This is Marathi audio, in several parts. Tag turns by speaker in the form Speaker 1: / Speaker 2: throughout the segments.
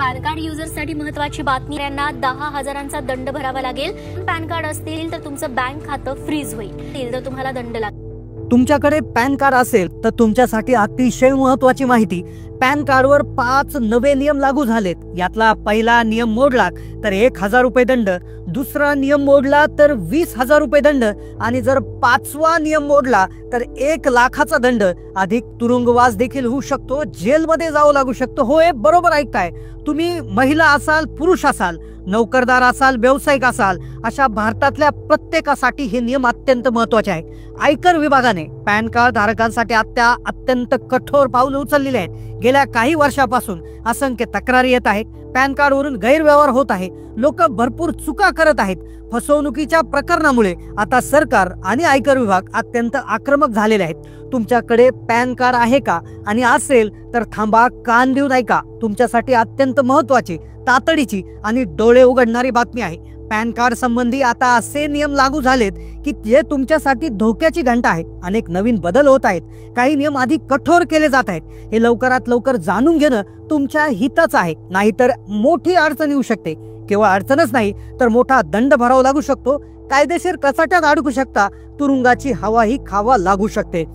Speaker 1: पॅन कार्ड युजर्ससाठी महत्त्वाची बातमी, यांना 10,000चा दंड भरावा लागेल। पॅन कार्ड असतील तर तुमचं बँक खातं फ्रीज होईल, तर तुम्हाला दंड लागेल।
Speaker 2: तुमच्याकडे पॅन कार्ड असेल तर तुमच्यासाठी अतिशय महत्त्वाची माहिती, पॅन कार्डवर 5 नवे नियम लागू झालेत। यातला पहिला नियम मोडला तर 1,000 रुपये दंड, दुसरा नियम मोडला तर 20,000 रुपये दंड आणि जर 5वा नियम मोडला तर 1 लाखाचा दंड अधिक तुरुंगवास देखील होऊ शकतो, जेलमध्ये जावं लागू शकतं। होय, बरोबर ऐकताय तुम्ही। महिला असाल, पुरुष असाल, नोकरदार असाल, व्यावसायिक असाल, अशा भारतातल्या प्रत्येकासाठी हे नियम अत्यंत महत्त्वाचे आहे। आयकर विभागाने पॅन कार्ड धारकांसाठी आता अत्यंत कठोर पाऊल उचललेले आहेत। गेल्या काही वर्षापासून असंख्य तक्रारी येत आहेत, पॅन कार्डवरून गैरव्यवहार होत आहे, लोक भरपूर चुका करत आहेत। फसवणुकीच्या प्रकरणामुळे आता सरकार आणि आयकर विभाग अत्यंत आक्रमक झालेले आहेत। तुमच्याकडे पॅन कार्ड आहे का आणि असेल तर थांबा, कान देऊ नका। तुमच्यासाठी अत्यंत महत्त्वाची, तातडीची आणि डोळे उघडणारी बातमी आहे। पॅन कार्ड संबंधी आता असे नियम लागू झालेत की जे तुमच्यासाठी धोक्याची घंटा आहे। अनेक नवीन बदल होत आहेत, काही नियम अधिक कठोर केले जात आहेत। हे लवकरात लवकर जाणून घेणं तुमच्या हिताचं आहे, नाहीतर मोठी अडचण येऊ शकते। केवळ अडचणच नाही तर मोठा दंड भरावा लागू शकतो, कायदेशीर कचाट्यात अडकू शकता, तुरुंगाची हवाही खावा लागू शकते।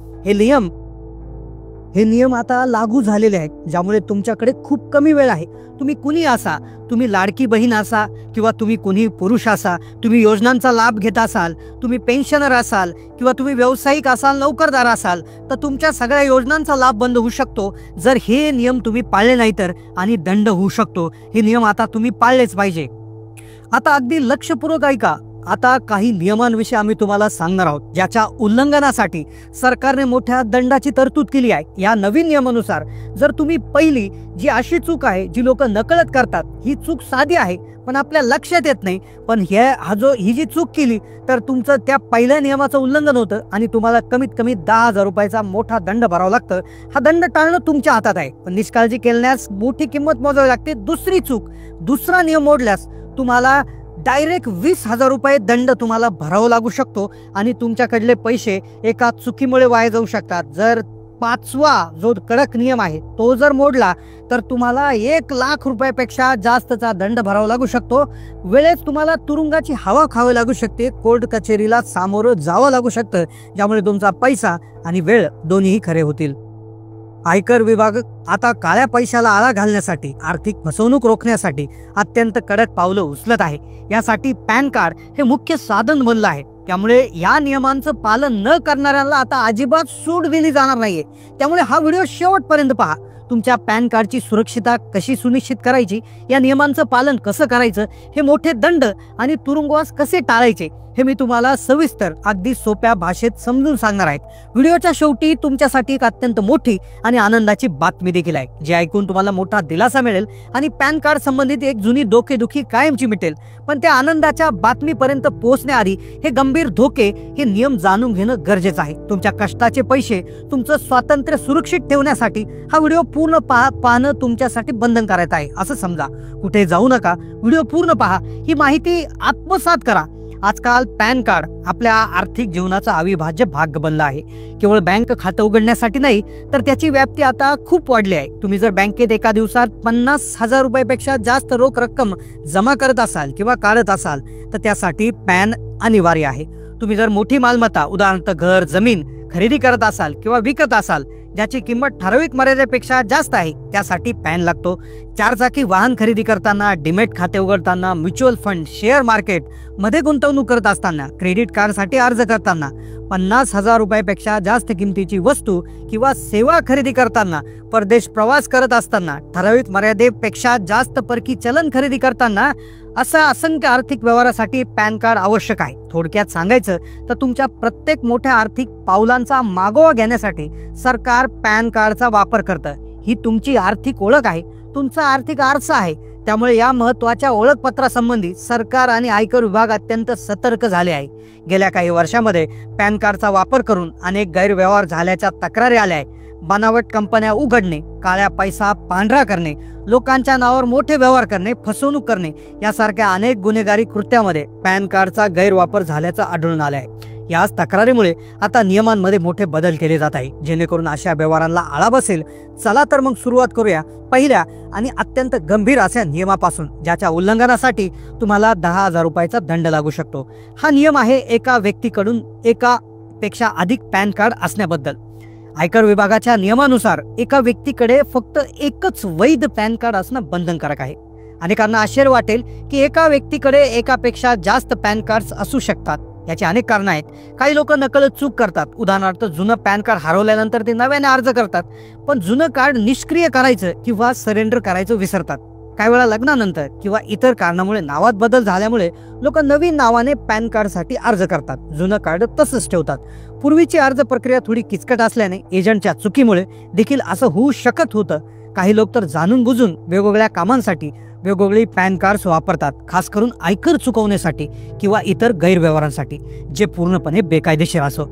Speaker 2: हे नियम आता लागू झालेले आहेत, ज्यामुळे तुमच्याकडे खूप कमी वेळ आहे। तुम्ही कुणी असा, तुम्ही लाडकी बहीण असा किंवा तुम्ही कुणी पुरुष असा, तुम्ही योजनांचा लाभ घेत असाल, तुम्ही पेन्शनर असाल किंवा तुम्ही व्यावसायिक असाल, नोकरदार असाल, तर तुमच्या सगळ्या योजनांचा लाभ बंद होऊ शकतो जर हे नियम तुम्ही पाळले नाही तर, आणि दंड होऊ शकतो। हे नियम आता तुम्ही पाळलेच पाहिजे। आता अगदी लक्षपूर्वक ऐका, आता काही नियमांविषयी आम्ही तुम्हाला सांगणार आहोत, ज्याच्या उल्लंघनासाठी सरकारने मोठ्या दंडाची तरतूद केली आहे। या नवीन नियमानुसार जर तुम्ही पहिली जी अशी चूक आहे जी लोक नकळत करतात, ही चूक साधी आहे पण आपल्या लक्षात येत नाही, पण ही जी चूक केली तर तुमचं त्या पहिल्या नियमाचं उल्लंघन होतं आणि तुम्हाला कमीत कमी 10,000 रुपयाचा मोठा दंड भरावा लागतं। हा दंड टाळणं तुमच्या हातात आहे, पण निष्काळजी केल्यास मोठी किंमत मोजावी लागते। दुसरी चूक, दुसरा नियम मोडल्यास तुम्हाला डायरेक्ट 20,000 रुपये दंड तुम्हाला भरावा लागू शकतो आणि तुमच्याकडले पैसे एका चुकीमुळे वाया जाऊ शकतात। जर 5वा जो कडक नियम आहे तो जर मोडला तर तुम्हाला 1 लाख रुपयापेक्षा जास्तचा दंड भरावा लागू शकतो। वेळेस तुम्हाला तुरुंगाची हवा खावी लागू शकते, कोर्ट कचेरीला सामोरं जावं लागू शकतं, ज्यामुळे तुमचा पैसा आणि वेळ दोन्हीही खरे होतील। आयकर विभाग आता काळ्या पैशाला आळा घालण्यासाठी, आर्थिक फसवणूक रोखण्यासाठी अत्यंत कडक पावलं उचलत आहे। यासाठी पॅन कार्ड हे मुख्य साधन बनलं आहे, त्यामुळे या नियमांचं पालन न करणाऱ्यांना आता अजिबात सूट दिली जाणार नाहीये। त्यामुळे हा व्हिडिओ शेवटपर्यंत पहा। तुमच्या पॅन कार्डची सुरक्षितता कशी सुनिश्चित करायची, या नियमांचं पालन कसं करायचं, हे मोठे दंड आणि तुरुंगवास कसे टाळायचे हे मी तुम्हाला सविस्तर अगदी सोप्या भाषेत समजून सांगणार आहे। व्हिडिओच्या शेवटी तुमच्यासाठी एक अत्यंत मोठी आणि आनंदाची बातमी देखील आहे, जे ऐकून तुम्हाला मोठा दिलासा मिळेल आणि पॅन कार्ड संबंधित एक जुनी डोकेदुखी कायमची मिटेल। पण त्या आनंदाच्या बातमीपर्यंत पोहोचण्याआधी हे गंभीर धोके, हे नियम जाणून घेणं गरजेचं आहे। तुमच्या कष्टाचे पैसे, तुमचं स्वातंत्र्य सुरक्षित ठेवण्यासाठी हा व्हिडिओ पूर्ण पाहणं तुमच्यासाठी बंधनकारक आहे असं समजा। कुठे जाऊ नका, व्हिडिओ पूर्ण पहा, ही माहिती आत्मसात करा। आजकाल पॅन कार्ड आपल्या आर्थिक जीवनाचा अविभाज्य भाग बनला आहे। केवळ बँक खातं उघडण्यासाठी नाही तर त्याची व्याप्ती आता खूप वाढली आहे। तुम्ही जर बँकेत एका दिवसात 50,000 रुपयापेक्षा जास्त रोख रक्कम जमा करत असाल किंवा काढत असाल तर त्यासाठी पॅन अनिवार्य आहे। तुम्ही जर मोठी मालमत्ता, उदाहरणार्थ घर, जमीन खरेदी करत असाल किंवा विकत असाल ज्याची किंमत ठराविक मर्यादेपेक्षा जास्त आहे, त्यासाठी पॅन लागतो। 4 चाकी वाहन खरेदी करताना, डीमॅट खाते उघडताना, म्युच्युअल फंड, शेअर मार्केट मध्ये गुंतवणूक करत असताना, क्रेडिट कार्डसाठी अर्ज करताना, 50,000 रुपयापेक्षा जास्त किमतीची वस्तू किंवा सेवा खरेदी करताना, परदेश प्रवास करत असताना, ठराविक मर्यादेपेक्षा जास्त परकी चलन खरेदी करताना, असा असंख्य आर्थिक व्यवहारासाठी पॅन कार्ड आवश्यक आहे। थोडक्यात सांगायचं तर तुमच्या प्रत्येक मोठ्या आर्थिक पावलांचा मागोवा घेण्यासाठी सरकार पॅन कार्डचा वापर करतं। ही तुमची आर्थिक ओळख आहे, तुमचा आर्थिक आरसा आहे। त्यामुळे या महत्त्वाच्या ओळखपत्रासंबंधी सरकार आणि आयकर विभाग अत्यंत सतर्क झाले आहे। गेल्या काही वर्षांमध्ये पॅन कार्डचा वापर करून अनेक गैरव्यवहार झाल्याच्या तक्रारी आल्या आहेत। बनावट कंपन्या उघडणे, काळा पैसा पांढरा करणे, लोकांच्या नावावर मोठे व्यवहार करणे, फसवणूक करणे यासारख्या अनेक गुन्हेगारी कृत्यामध्ये पॅन कार्डचा गैरवापर झाल्याचं आढळून आलं आहे। याच तक्रारीमुळे आता नियमांमध्ये मोठे बदल केले जात आहे, जेणेकरून अशा व्यवहारांना आळा बसेल. चला तर मग सुरुवात करूया पहिल्या आणि अत्यंत गंभीर अशा नियमापासून, ज्याच्या उल्लंघनासाठी तुम्हाला 10,000 रुपयाचा दंड लागू शकतो. हा नियम आहे एका व्यक्तीकडून एकापेक्षा अधिक पॅन कार्ड असण्याबद्दल. आयकर विभागाच्या नियमानुसार एका व्यक्तीकडे फक्त एकच वैध पॅन कार्ड असणं बंधनकारक आहे. अनेकांना आश्चर्य वाटेल की एका व्यक्तीकडे एकापेक्षा जास्त पॅन कार्ड असू शकतात. याची अनेक कारणं आहेत. काही लोक नकळत चूक करतात. उदाहरणार्थ, जुनं पॅन कार्ड हरवल्यानंतर ते नव्याने अर्ज करतात, पण जुनं कार्ड निष्क्रिय करायचं किंवा सरेंडर करायचं विसरतात. काही वेळा लग्नानंतर किंवा इतर कारणामुळे नावात बदल झाल्यामुळे लोक नवीन नावाने पॅन कार्डसाठी अर्ज करतात, जुनं कार्ड तसंच ठेवतात. पूर्वीची अर्ज प्रक्रिया थोडी किचकट असल्याने एजंटच्या चुकीमुळे देखील असं होऊ शकत होतं. काही लोक तर जाणून बुजून वेगवेगळ्या कामांसाठी वेगवेगळी पॅन कार्ड्स वापरतात, खास करून आयकर चुकवण्यासाठी किंवा इतर गैरव्यवहारांसाठी, जे पूर्णपणे बेकायदेशीर असो.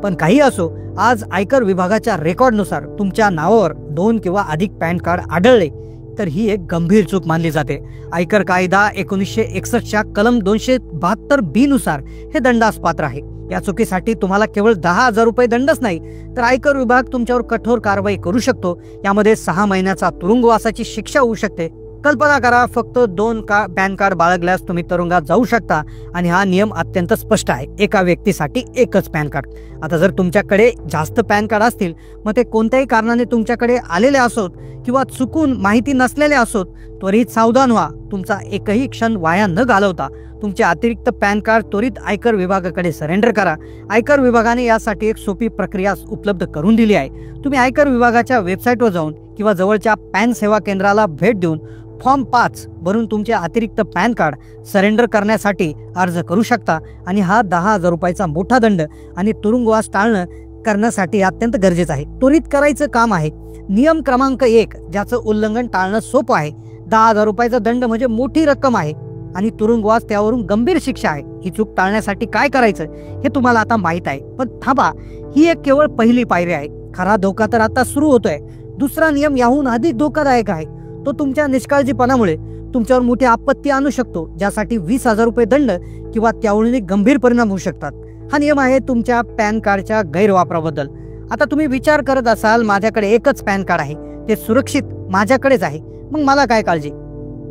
Speaker 2: पण काही असो, आज आयकर विभागाच्या रेकॉर्डनुसार तुमच्या नावावर 2 किंवा अधिक पॅन कार्ड आढळले तर ही एक गंभीर चूक मानली जाते. आयकर कायदा 1961च्या कलम 272B नुसार हे दंडास पात्र आहे. या चुकीसाठी तुम्हाला केवळ 10,000 रुपये दंडच नाही, तर आयकर विभाग तुमच्यावर कठोर कारवाई करू शकतो. यामध्ये 6 महिन्याचा तुरुंगवासाची शिक्षा होऊ शकते. कल्पना करा, फक्त 2 पॅन कार्ड बाळगल्यास तुम्ही तुरुंगात जाऊ शकता. आणि हा नियम अत्यंत स्पष्ट आहे, एका व्यक्तीसाठी एकच पॅन कार्ड. आता जर तुमच्याकडे जास्त पॅन कार्ड असतील, मग ते कोणत्याही कारणाने तुमच्याकडे आलेले असोत किंवा चुकून माहिती नसलेले असोत, त्वरित सावधान व्हा. तुमचा एकही क्षण वाया न घालवता तुमचे अतिरिक्त पॅन कार्ड त्वरित आयकर विभागाकडे सरेंडर करा. आयकर विभागाने यासाठी एक सोपी प्रक्रिया उपलब्ध करून दिली आहे. तुम्ही आयकर विभागाच्या वेबसाईटवर जाऊन किंवा जवळच्या पॅन सेवा केंद्राला भेट देऊन फॉर्म 5 भरून तुमचे अतिरिक्त पॅन कार्ड सरेंडर करण्यासाठी अर्ज करू शकता. आणि हा 10,000 रुपयाचा मोठा दंड आणि तुरुंगवास टाळणं करण्यासाठी अत्यंत गरजेचं आहे. त्वरित करायचं काम आहे. नियम क्रमांक 1, ज्याचं उल्लंघन टाळणं सोपं आहे. 10,000 रुपयाचा दंड म्हणजे मोठी रक्कम आहे आणि तुरुंगवास त्यावरून गंभीर शिक्षा आहे. ही चूक टाळण्यासाठी काय करायचं हे तुम्हाला आता माहित आहे. पण थांबा, ही एक केवळ पहिली पायरी आहे. खरा धोका तर आता सुरू होतोय. दुसरा नियम याहून अधिक धोकादायक आहे. तो तुमच्या निष्काळजीपणामुळे तुमच्यावर मोठी आपत्ती आणू शकतो, ज्यासाठी 20,000 रुपये दंड किंवा त्याहून गंभीर परिणाम होऊ शकतात. हा नियम आहे तुमच्या पॅन कार्डच्या गैरवापराबद्दल. आता तुम्ही विचार करत असाल, माझ्याकडे एकच पॅन कार्ड आहे, ते सुरक्षित माझ्याकडेच आहे, मग मला काय काळजी.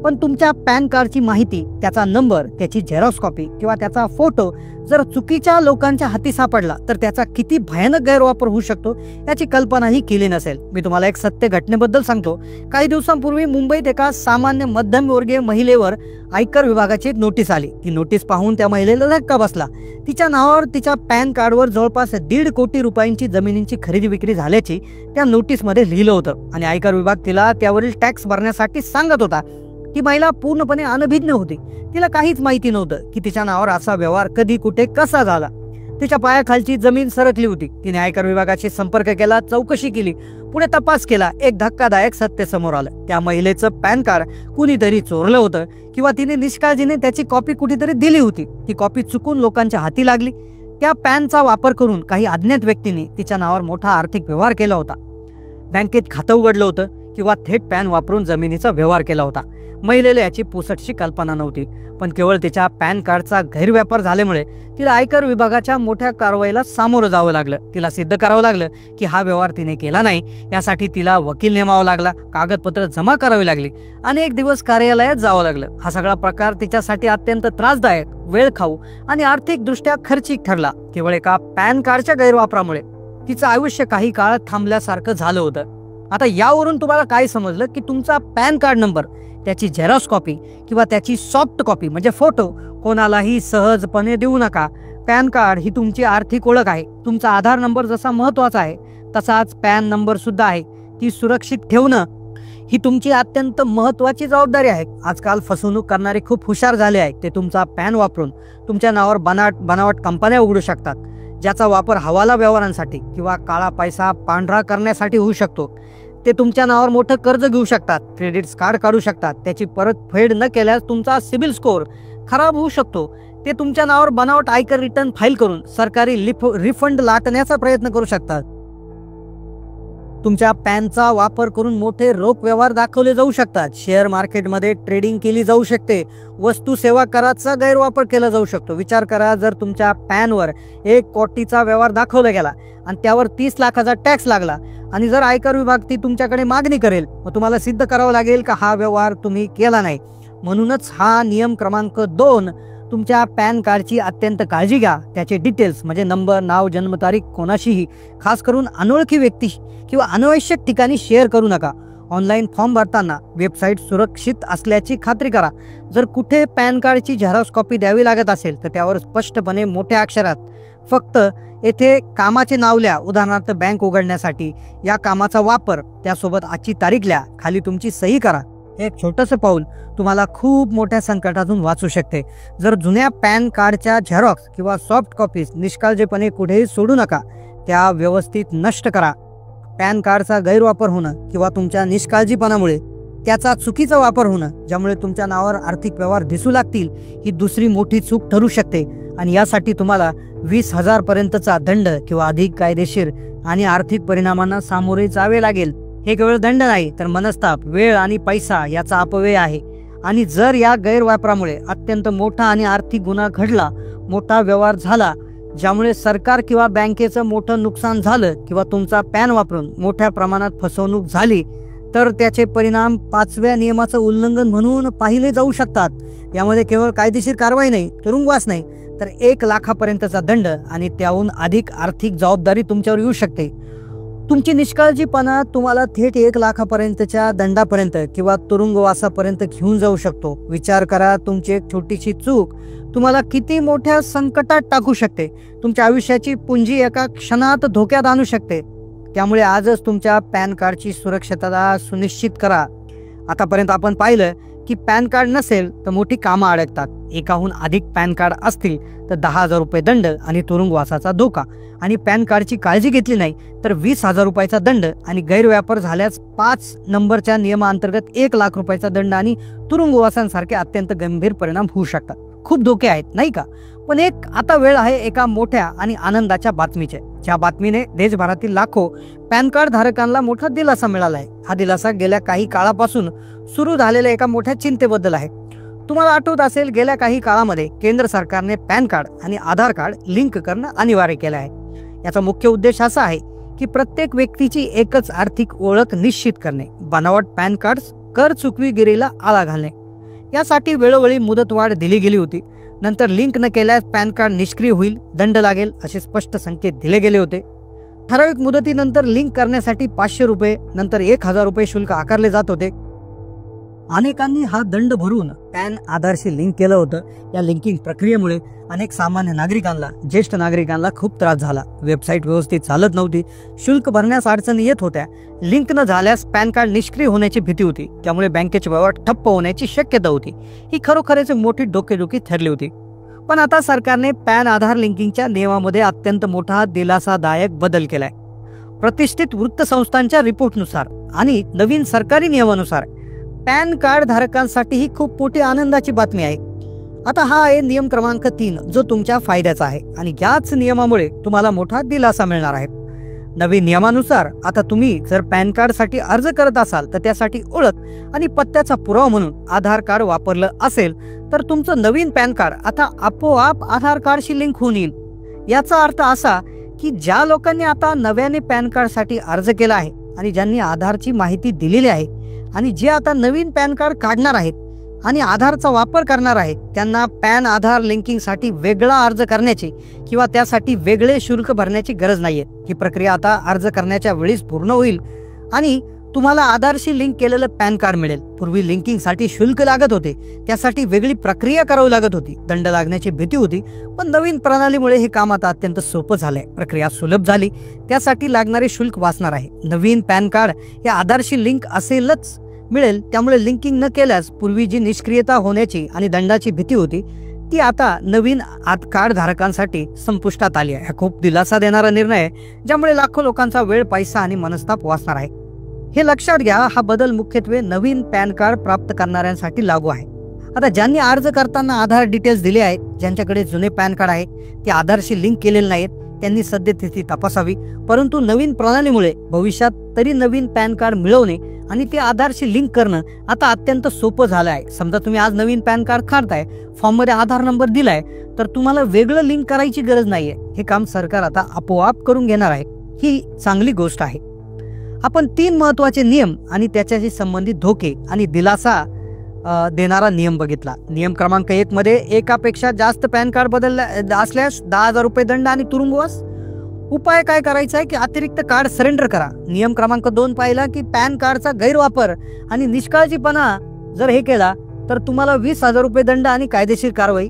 Speaker 2: पण तुमच्या पॅन कार्डची माहिती, त्याचा नंबर, त्याची झेरॉक्स कॉपी किंवा त्याचा फोटो जर चुकीच्या लोकांच्या हाती सापडला तर त्याचा किती भयानक गैरवापर होऊ शकतो याची कल्पनाही केली नसेल. मी तुम्हाला एक सत्य घटनेबद्दल सांगतो. काही दिवसांपूर्वी मुंबईत एका सामान्य मध्यमवर्गीय महिलेवर आयकर विभागाची एक नोटीस आली. ती नोटीस पाहून त्या महिलेला धक्का बसला. तिच्या नावावर तिच्या पॅन कार्डवर जवळपास 1.5 कोटी रुपयांची जमिनींची खरेदी विक्री झाल्याची त्या नोटीसमध्ये लिहिलं होतं. आणि आयकर विभाग तिला त्यावरील टॅक्स भरण्यासाठी सांगत होता. ती महिला पूर्णपणे अनभिज्ञ होती. तिला काहीच माहिती नव्हतं की तिच्या नावावर असा व्यवहार कधी, कुठे, कसा झाला. तिच्या पायाखालची जमीन सरकली होती. तिने आयकर विभागाशी संपर्क केला, चौकशी केली, पुढे तपास केला. एक धक्कादायक सत्य समोर आलं. त्या महिलेचं पॅन कार्ड कुणीतरी चोरलं होतं किंवा तिने निष्काळजीने त्याची कॉपी कुठेतरी दिली होती. ती कॉपी चुकून लोकांच्या हाती लागली. त्या पॅनचा वापर करून काही अज्ञात व्यक्तीने तिच्या नावावर मोठा आर्थिक व्यवहार केला होता. बँकेत खातं उघडलं होतं किंवा थेट पॅन वापरून जमिनीचा व्यवहार केला होता. महिलेला याची पुसटशी कल्पना नव्हती. पण केवळ तिच्या पॅन कार्डचा गैरव्यापार झाल्यामुळे तिला आयकर विभागाच्या मोठ्या कारवाईला सामोरं जावं लागलं. तिला सिद्ध करावं लागलं की हा व्यवहार तिने केला नाही. यासाठी तिला वकील नेमावा लागला, कागदपत्र जमा करावी लागली, अनेक दिवस कार्यालयात जावं लागलं. हा सगळा प्रकार तिच्यासाठी अत्यंत त्रासदायक, वेळखाऊ आणि आर्थिकदृष्ट्या खर्चिक ठरला. केवळ एका पॅन कार्डच्या गैरवापरामुळे तिचं आयुष्य काही काळ थांबल्यासारखं झालं होतं. आता यावरून तुम्हाला काय समजलं की तुमचा पॅन कार्ड नंबर, त्याची झेरॉक्स कॉपी किंवा त्याची सॉफ्ट कॉपी म्हणजे फोटो कोणालाही सहजपणे देऊ नका. पॅन कार्ड ही तुमची आर्थिक ओळख आहे. तुमचा आधार नंबर जसा महत्वाचा आहे तसाच पॅन नंबर सुद्धा आहे. ती सुरक्षित ठेवणं ही तुमची अत्यंत महत्वाची जबाबदारी आहे. आजकाल फसवणूक करणारे खूप हुशार झाले आहेत. ते तुमचा पॅन वापरून तुमच्या नावावर बनावट कंपन्या उघडू शकतात, ज्याचा वापर हवाला व्यवहारांसाठी किंवा काळा पैसा पांढरा करण्यासाठी होऊ शकतो. ते तुमच्या नावावर मोठं कर्ज घेऊ शकतात, क्रेडिट कार्ड काढू शकतात. त्याची परतफेड न केल्यास तुमचा सिबिल स्कोअर खराब होऊ शकतो. ते तुमच्या नावावर बनावट आयकर रिटर्न फाईल करून सरकारी रिफंड लाटण्याचा प्रयत्न करू शकतात. तुमच्या पॅनचा वापर करून मोठे रोख व्यवहार दाखवले जाऊ शकतात. शेअर मार्केटमध्ये ट्रेडिंग केली जाऊ शकते. वस्तू सेवा कराचा गैरवापर केला जाऊ शकतो. विचार करा, जर तुमच्या पॅनवर 1 कोटीचा व्यवहार दाखवला गेला आणि त्यावर 30 लाखाचा टॅक्स लागला आणि जर आयकर विभाग ती तुमच्याकडे मागणी करेल, मग तुम्हाला सिद्ध करावं लागेल का हा व्यवहार तुम्ही केला नाही. म्हणूनच हा नियम क्रमांक 2, तुमच्या पॅन कार्डची अत्यंत काळजी घ्या. त्याचे डिटेल्स म्हणजे नंबर, नाव, जन्मतारीख कोणाशीही, खास करून अनोळखी व्यक्ती किंवा अनावश्यक ठिकाणी शेअर करू नका. ऑनलाईन फॉर्म भरताना वेबसाईट सुरक्षित असल्याची खात्री करा. जर कुठे पॅन कार्डची झेरॉक्स कॉपी द्यावी लागत असेल तर त्यावर स्पष्टपणे मोठ्या अक्षरात फक्त येथे कामाचे नाव लिहा. उदाहरणार्थ बँक उघडण्यासाठी या कामाचा वापर, त्यासोबत आजची तारीख लिहा, खाली तुमची सही करा. हे एक छोटंसं पाऊल तुम्हाला खूप मोठ्या संकटातून वाचू शकते. जर जुन्या पॅन कार्डच्या झेरॉक्स किंवा सॉफ्ट कॉपीज निष्काळजीपणे कुठेही सोडू नका. त्या व्यवस्थित नष्ट करा. पॅन कार्डचा गैरवापर होणं किंवा तुमच्या निष्काळजीपणामुळे त्याचा चुकीचा वापर होणं, ज्यामुळे तुमच्या नावावर आर्थिक व्यवहार दिसू लागतील, ही दुसरी मोठी चूक ठरू शकते. आणि यासाठी तुम्हाला 20,000 पर्यंतचा दंड किंवा अधिक कायदेशीर आणि आर्थिक परिणामांना सामोरे जावे लागेल. हे केवळ दंड नाही तर मनस्ताप, वेळ आणि पैसा याचा अपव्यय आहे. आणि जर या गैरवापरामुळे अत्यंत मोठा आणि आर्थिक गुन्हा घडला, मोठा व्यवहार झाला, ज्यामुळे सरकार किंवा बँकेचं मोठं नुकसान झालं किंवा तुमचा पॅन वापरून मोठ्या प्रमाणात फसवणूक झाली, तर त्याचे परिणाम 5व्या नियमाचं उल्लंघन म्हणून पाहिले जाऊ शकतात. यामध्ये केवळ कायदेशीर कारवाई नाही, तुरुंगवास नाही, तर 1 लाखापर्यंतचा दंड आणि त्याहून अधिक आर्थिक जबाबदारी तुमच्यावर येऊ शकते. तुमची निष्काळजीपणा तुम्हाला थेट 1 लाखापर्यंतच्या दंडापर्यंत किंवा तुरुंगवासापर्यंत घेऊन जाऊ शकतो. विचार करा, तुमची एक छोटीशी चूक तुम्हाला किती मोठ्या संकटात टाकू शकते. तुमच्या आयुष्याची पुंजी एका क्षणात धोक्यात आणू शकते. त्यामुळे आजच तुमच्या पॅन कार्डची सुरक्षितता सुनिश्चित करा. आतापर्यंत आपण पाहिलं की पॅन कार्ड नसेल तर मोठी कामं अडकतात. एकाहून अधिक पॅन कार्ड असतील तर 10,000 रुपये दंड आणि तुरुंगवासाचा धोका. आणि पॅन कार्डची काळजी घेतली नाही तर 20,000 रुपयाचा दंड आणि गैरव्यापार झाल्यास 5 नंबरच्या नियमाअंतर्गत 1 लाख रुपयाचा दंड आणि तुरुंगवासांसारखे अत्यंत गंभीर परिणाम होऊ शकतात. खूप धोके आहेत, नाही का? पण आता वेळ आहे एका मोठ्या आणि आनंदाच्या बातमीचे. ज्या बातमीने देशभरातील लाखो पॅन कार्ड धारकांना मोठा दिलासा मिळाला आहे. हा दिलासा गेल्या काही काळापासून सुरू झालेल्या एका मोठ्या चिंतेबद्दल आहे. तुम्हाला आठवत असेल, गेल्या काही काळामध्ये केंद्र सरकारने पॅन कार्ड आणि आधार कार्ड लिंक करणं अनिवार्य केलं आहे. याचा मुख्य उद्देश असा आहे की प्रत्येक व्यक्तीची एकच आर्थिक ओळख निश्चित करणे, बनावट पॅन कार्ड, कर चुकवीगिरीला आळा घालणे. यासाठी वेळोवेळी मुदतवाढ दिली गेली होती. नंतर लिंक न केल्यास पॅन कार्ड निष्क्रिय होईल, दंड लागेल असे स्पष्ट संकेत दिले गेले होते. ठराविक मुदतीनंतर लिंक करण्यासाठी 500 रुपये, नंतर 1,000 रुपये शुल्क आकारले जात होते. अनेकांनी हा दंड भरून पॅन आधारशी लिंक केलं होतं. या लिंकिंग प्रक्रियेमुळे अनेक सामान्य नागरिकांना, ज्येष्ठ नागरिकांना खूप त्रास झाला. वेबसाईट व्यवस्थित चालत नव्हती, शुल्क भरण्यास अडचणी येत होत्या, लिंक न झाल्यास पॅन कार्ड निष्क्रिय होण्याची भीती होती, त्यामुळे बँकेचे व्यवहार ठप्प होण्याची शक्यता होती. ही खरोखरच मोठी डोकेदुखी ठरली होती. पण आता सरकारने पॅन आधार लिंकिंगच्या नियमामध्ये अत्यंत मोठा दिलासादायक बदल केलाय. प्रतिष्ठित वृत्तसंस्थांच्या रिपोर्टनुसार आणि नवीन सरकारी नियमानुसार पॅन कार्ड धारकांसाठी ही खूप मोठी आनंदाची बातमी आहे. आता हा आहे नियम क्रमांक 3, जो तुमच्या फायद्याचा आहे आणि याच नियमामुळे तुम्हाला मोठा दिलासा मिळणार आहे. नवीन नियमानुसार आता तुम्ही जर पॅन कार्ड साठी अर्ज करत असाल तर त्यासाठी ओळख आणि पत्त्याचा पुरावा म्हणून आधार कार्ड वापरलं असेल तर तुमचं नवीन पॅन कार्ड आता आपोआप आधार कार्डशी लिंक होऊन येईल. याचा अर्थ असा की ज्या लोकांनी आता नव्याने पॅन कार्ड साठी अर्ज केला आहे आणि ज्यांनी आधारची माहिती दिलेली आहे आणि जे आता नवीन पॅन कार्ड काढणार आहेत आणि आधारचा वापर करणार आहेत, त्यांना पॅन आधार लिंकिंग साठी वेगळा अर्ज करण्याची किंवा त्यासाठी वेगळे शुल्क भरण्याची गरज नाहीये. ही प्रक्रिया आता अर्ज करण्याच्या वेळीच पूर्ण होईल आणि तुम्हाला आधारशी लिंक केलेलं पॅन कार्ड मिळेल. पूर्वी लिंकिंग साठी शुल्क लागत होते, त्यासाठी वेगळी प्रक्रिया करावी लागत होती, दंड लागण्याची भीती होती. पण नवीन प्रणालीमुळे हे काम आता अत्यंत सोपं झालंय. प्रक्रिया सुलभ झाली, त्यासाठी लागणारे शुल्क वाचणार आहे. नवीन पॅन कार्ड हे आधारशी लिंक असेलच मिळेल, त्यामुळे लिंकिंग न केल्यास पूर्वी जी निष्क्रियता होण्याची आणि दंडाची भीती होती ती आता नवीन कार्ड धारकांसाठी संपुष्टात आली आहे. हा खूप दिलासा देणारा निर्णय आहे, ज्यामुळे लाखो लोकांचा वेळ, पैसा आणि मनस्ताप वाचणार आहे. हे लक्षात घ्या, हा बदल मुख्यत्वे नवीन पॅन कार्ड प्राप्त करणाऱ्यांसाठी लागू आहे. आता ज्यांनी अर्ज करताना आधार डिटेल्स दिले आहेत, ज्यांच्याकडे जुने पॅन कार्ड आहे, ते आधारशी लिंक केलेले नाहीत, त्यांनी सद्यस्थिती तपासावी. परंतु नवीन प्रणालीमुळे भविष्यात तरी नवीन पॅन कार्ड मिळवणे आणि ते आधारशी लिंक करणं आता अत्यंत सोपं झालं आहे. समजा तुम्ही आज नवीन पॅन कार्ड काढताय, फॉर्ममध्ये आधार नंबर दिलाय, तर तुम्हाला वेगळं लिंक करायची गरज नाहीये. हे काम सरकार आता आपोआप करून घेणार आहे. ही चांगली गोष्ट आहे. आपण 3 महत्वाचे नियम आणि त्याच्याशी संबंधित धोके आणि दिलासा देणारा नियम बघितला. नियम क्रमांक 1 मध्ये एकापेक्षा जास्त पॅन कार्ड बदलल्या असल्यास 10,000 रुपये दंड आणि तुरुंगवास. उपाय काय करायचा आहे की अतिरिक्त कार्ड सरेंडर करा. नियम क्रमांक 2 पाहिला की पॅन कार्डचा गैरवापर आणि निष्काळजीपणा जर हे केला तर तुम्हाला 20,000 रुपये दंड आणि कायदेशीर कारवाई.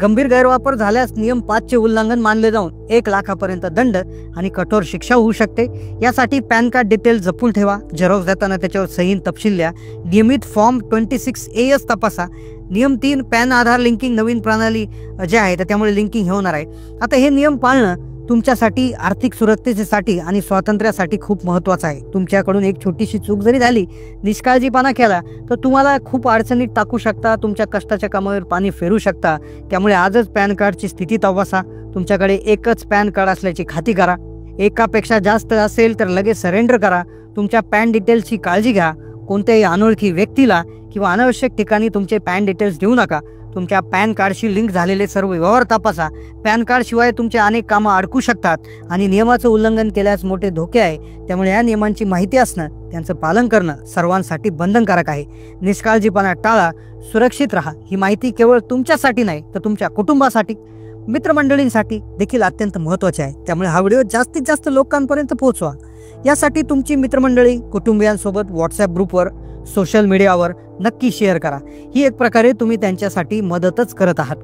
Speaker 2: गंभीर गैरवापर झाल्यास नियम 5 चे उल्लंघन मानले जाऊन 1 लाखापर्यंत दंड आणि कठोर शिक्षा होऊ शकते. यासाठी पॅन कार्ड डिटेल जपून ठेवा. झेरॉक्स देताना त्याच्यावर सही तपशील द्या. नियमित फॉर्म 26AS तपासा. नियम 3 पॅन आधार लिंकिंग नवीन प्रणाली जे आहे त्यामुळे लिंकिंग होणार आहे. आता हे नियम पाळणं तुमच्यासाठी आर्थिक सुरक्षेसाठी आणि स्वातंत्र्यासाठी खूप महत्वाचं आहे. तुमच्याकडून एक छोटीशी चूक जरी झाली, निष्काळजीपणा केला, तर तुम्हाला खूप अडचणीत टाकू शकता. तुमच्या कष्टाच्या कामावर पाणी फेरू शकता. त्यामुळे आजच पॅन कार्डची स्थिती तपासा. तुमच्याकडे एकच पॅन कार्ड असल्याची खात्री करा. एकापेक्षा जास्त असेल तर लगेच सरेंडर करा. तुमच्या पॅन डिटेल्सची काळजी घ्या. कोणत्याही अनोळखी व्यक्तीला किंवा अनावश्यक ठिकाणी तुमचे पॅन डिटेल्स देऊ नका. तुमच्या पॅन कार्डशी लिंक झालेले सर्व व्यवहार तपासा. पॅन कार्ड शिवाय तुमचे अनेक कामं अडकू शकतात आणि नियमाचं उल्लंघन केल्यास मोठे धोके आहे. त्यामुळे या नियमांची माहिती असणं, त्यांचं पालन करणं सर्वांसाठी बंधनकारक आहे. निष्काळजीपणा टाळा. सुरक्षित राहा. ही माहिती केवळ तुमच्यासाठी नाही तर तुमच्या कुटुंबासाठी, मित्रमंडळींसाठी देखील अत्यंत महत्त्वाचे आहे. त्यामुळे हा व्हिडिओ जास्तीत जास्त लोकांपर्यंत पोहोचवा. यासाठी तुमची मित्रमंडळी, कुटुंबियांसोबत व्हॉट्सअप ग्रुपवर, सोशल मीडियावर नक्की शेअर करा. ही एक प्रकारे तुम्ही त्यांच्यासाठी मदतच करत आहात.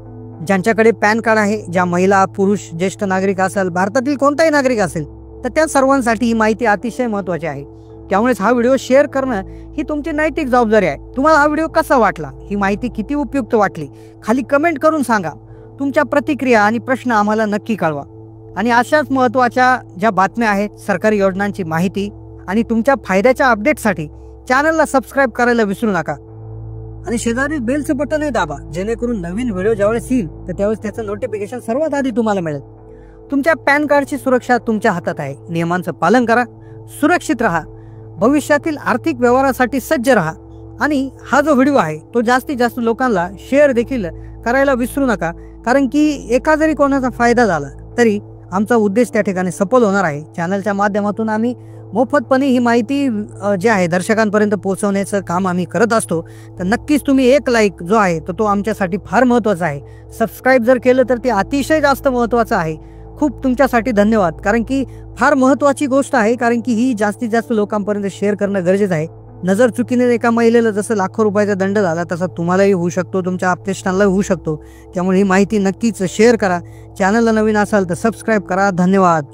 Speaker 2: ज्यांच्याकडे पॅन कार्ड आहे, ज्या महिला, पुरुष, ज्येष्ठ नागरिक असेल, भारतातील कोणताही नागरिक असेल, तर त्या सर्वांसाठी ही माहिती अतिशय महत्त्वाची आहे. त्यामुळेच हा व्हिडिओ शेअर करणं ही तुमची नैतिक जबाबदारी आहे. तुम्हाला हा व्हिडिओ कसा वाटला, ही माहिती किती उपयुक्त वाटली, खाली कमेंट करून सांगा. तुमच्या प्रतिक्रिया आणि प्रश्न आम्हाला नक्की कळवा. आणि अशाच महत्त्वाच्या ज्या बातम्या आहेत, सरकारी योजनांची माहिती आणि तुमच्या फायद्याच्या अपडेटसाठी चॅनलला सबस्क्राईब करायला विसरू नका. आणि शेजारी बेलचं बटनही दाबा, जेणेकरून नवीन व्हिडिओ ज्यावेळेस येईल तर त्यावेळेस त्याचं नोटिफिकेशन सर्वात आधी तुम्हाला मिळेल. तुमच्या पॅन कार्डची सुरक्षा तुमच्या हातात आहे. नियमांचं पालन करा, सुरक्षित राहा, भविष्यातील आर्थिक व्यवहारासाठी सज्ज राहा. आणि हा जो व्हिडिओ आहे तो जास्तीत जास्त लोकांना शेअर देखील करायला विसरू नका. कारण की एका जरी कोणाचा फायदा झाला तरी आमचा उद्देश त्या ठिकाणी सफल होणार आहे. चॅनलच्या माध्यमातून आम्ही मोफतपणे ही माहिती जी आहे दर्शकांपर्यंत पोहोचवण्याचं काम आम्ही करत असतो. तर नक्कीच तुम्ही एक लाईक जो आहे तो आमच्यासाठी फार महत्त्वाचा आहे. सबस्क्राईब जर केलं तर ते अतिशय जास्त महत्त्वाचं आहे. खूप तुमच्यासाठी धन्यवाद. कारण की फार महत्त्वाची गोष्ट आहे. कारण की ही जास्तीत जास्त लोकांपर्यंत शेअर करणं गरजेचं आहे. नजर चुकीने एका महिलेला जसं लाखो रुपयाचा दंड झाला तसा तुम्हालाही होऊ शकतो, तुमच्या आपतेष्टांनाही होऊ शकतो. त्यामुळे ही माहिती नक्कीच शेअर करा. चॅनलला नवीन असाल तर सबस्क्राईब करा. धन्यवाद.